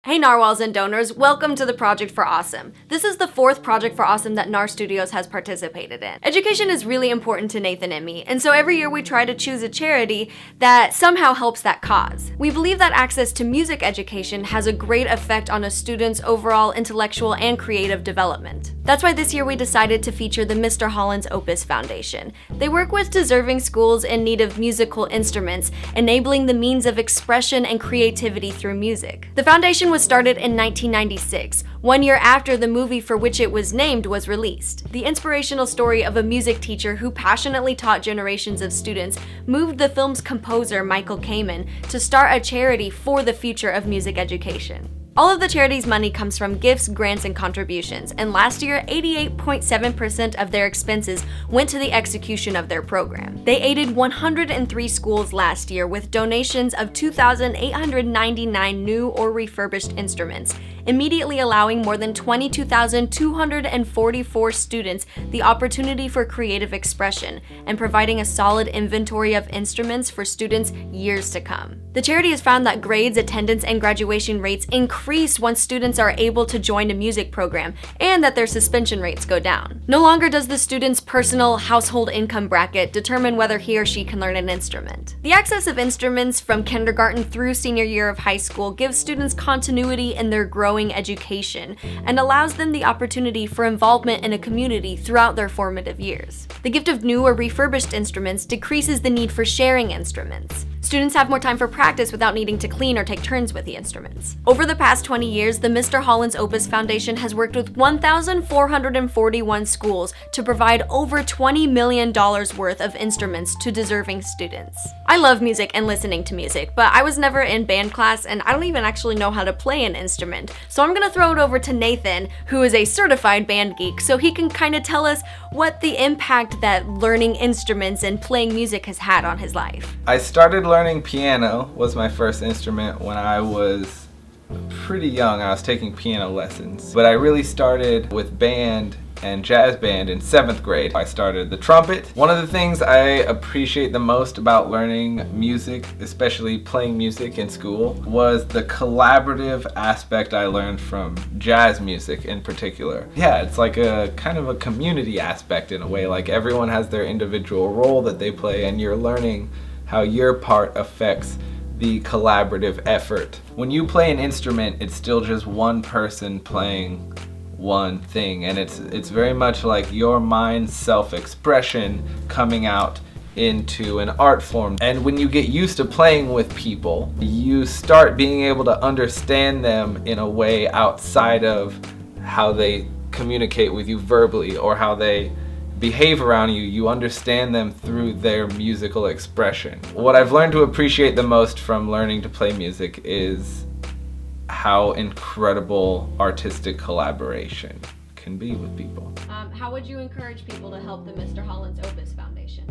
Hey Narwhals and donors, welcome to the Project for Awesome. This is the fourth Project for Awesome that NAR Studios has participated in. Education is really important to Nathan and me, and so every year we try to choose a charity that somehow helps that cause. We believe that access to music education has a great effect on a student's overall intellectual and creative development. That's why this year we decided to feature the Mr. Holland's Opus Foundation. They work with deserving schools in need of musical instruments, enabling the means of expression and creativity through music. The foundation was started in 1996, 1 year after the movie for which it was named was released. The inspirational story of a music teacher who passionately taught generations of students moved the film's composer, Michael Kamen, to start a charity for the future of music education. All of the charity's money comes from gifts, grants, and contributions, and last year, 88.7% of their expenses went to the execution of their program. They aided 103 schools last year with donations of 2,899 new or refurbished instruments, immediately allowing more than 22,244 students the opportunity for creative expression and providing a solid inventory of instruments for students years to come. The charity has found that grades, attendance, and graduation rates increase once students are able to join a music program, and that their suspension rates go down. No longer does the student's personal household income bracket determine whether he or she can learn an instrument. The access of instruments from kindergarten through senior year of high school gives students continuity in their growing education and allows them the opportunity for involvement in a community throughout their formative years. The gift of new or refurbished instruments decreases the need for sharing instruments. Students have more time for practice without needing to clean or take turns with the instruments. Over the past 20 years, the Mr. Holland's Opus Foundation has worked with 1,441 schools to provide over $20 million worth of instruments to deserving students. I love music and listening to music, but I was never in band class and I don't even actually know how to play an instrument. So I'm gonna throw it over to Nathan, who is a certified band geek, so he can kind of tell us what the impact that learning instruments and playing music has had on his life. I started learning piano, was my first instrument, when I was pretty young. I was taking piano lessons. But I really started with band and jazz band in 7th grade. I started the trumpet. One of the things I appreciate the most about learning music, especially playing music in school, was the collaborative aspect I learned from jazz music in particular. Yeah, it's like a kind of a community aspect in a way, like everyone has their individual role that they play and you're learning how your part affects the collaborative effort. When you play an instrument, it's still just one person playing one thing, and it's very much like your mind's self-expression coming out into an art form. And when you get used to playing with people, you start being able to understand them in a way outside of how they communicate with you verbally or how they behave around you. You understand them through their musical expression. What I've learned to appreciate the most from learning to play music is how incredible artistic collaboration can be with people. How would you encourage people to help the Mr. Holland's Opus Foundation?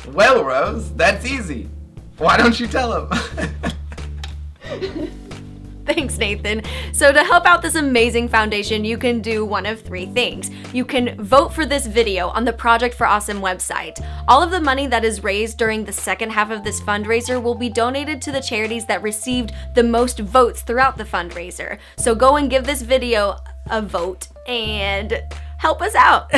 Well, Rose, that's easy. Why don't you tell them? Thanks, Nathan. So to help out this amazing foundation, you can do one of three things. You can vote for this video on the Project for Awesome website. All of the money that is raised during the second half of this fundraiser will be donated to the charities that received the most votes throughout the fundraiser. So go and give this video a vote and help us out.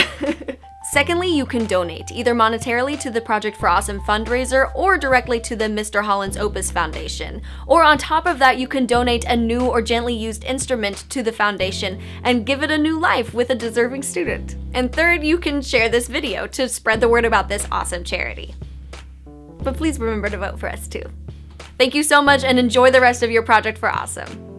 Secondly, you can donate, either monetarily to the Project for Awesome fundraiser or directly to the Mr. Holland's Opus Foundation. Or on top of that, you can donate a new or gently used instrument to the foundation and give it a new life with a deserving student. And third, you can share this video to spread the word about this awesome charity. But please remember to vote for us too. Thank you so much and enjoy the rest of your Project for Awesome.